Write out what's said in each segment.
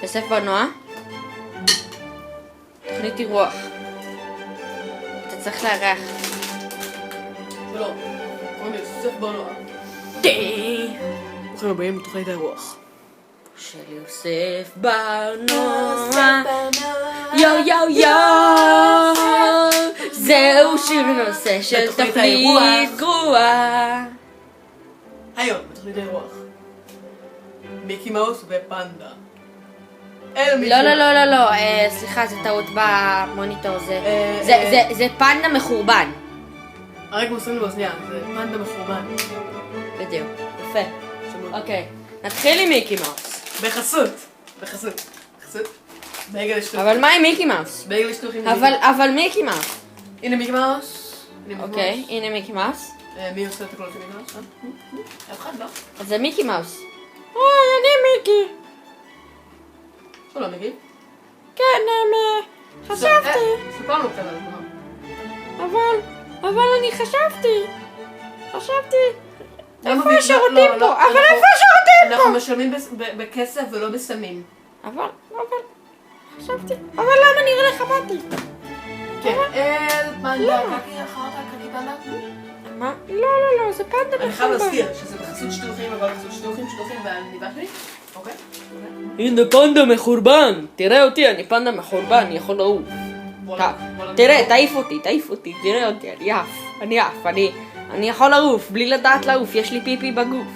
יוסף בר-נוער, תוכנית אירוח. אתה צריך לארח. שלום, קוראים לי יוסף בר-נוער. ברוכים הבאים לתוכנית האירוח. של יוסף בר-נוער, יו יו יו, זהו שיר נושא של תוכנית גרועה. היום בתוכנית האירוח מיקי מאוס ופנדה. לא, סליחה, זה טעות במוניטור, זה פנדה מחורבן. הרגע מוסרים לי באוזניה, זה פנדה מחורבן. בדיוק, יפה. אוקיי, נתחיל עם מיקי מאוס. בחסות. בייגל לשטוחים. אבל מה עם מיקי מאוס? בייגל לשטוחים. אבל מיקי מאוס. הנה מיקי מאוס. אוקיי, הנה מיקי מאוס. מי עושה את הקולות של מיקי מאוס? אף אחד לא. אז זה מיקי מאוס. אוי, אני מיקי. שלום מיקי. כן, חשבתי. ספר לנו קצת על עצמך. אבל אני חשבתי. איפה לא, השירותים פה? לא, אבל איפה השירותים פה? אנחנו משלמים בכסף ולא בסמים. אבל חשבתי. אבל למה נראה לך באתי? כן. פנדה, קקי אחרת, קקי פנדה. מה? לא, זה פנדה אני חייב מחורבן. להזכיר שזה בחסות שטוחים, אבל בחסות שטוחים והניבה שלי. אוקיי? הנה פנדה מחורבן. תראה אותי, אני פנדה מחורבן, אני יכול לעוף. תראה, תעיף אותי, תראה אותי, אני עף, אני יכול לעוף, בלי לדעת לעוף, יש לי פיפי בגוף.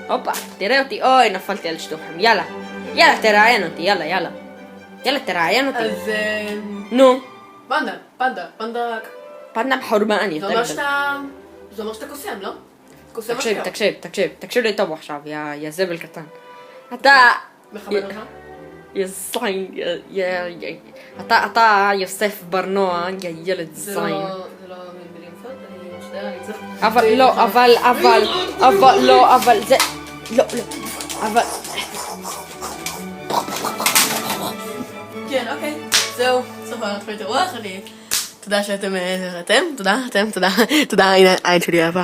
הופה, תראה אותי, אוי, נפלתי על שטוחם, יאללה, תראיין אותי, יאללה, תראיין אותי. אז נו, פנדה. פנדה מחורבן, זה אומר שאתה קוסם, לא? קוסם משקיע. תקשיב לי טוב עכשיו, יא זבל קטן. אתה... מכבד אותך? יא זין, אתה יוסף בר-נוער, יא ילד זין. זה לא מילים יפות, אני משתער, אני צריך... אבל זה... אבל... כן, אוקיי. זהו, סוף התוכנית אירוח, תודה שאתם, תודה, הנה העין שלי אהבה.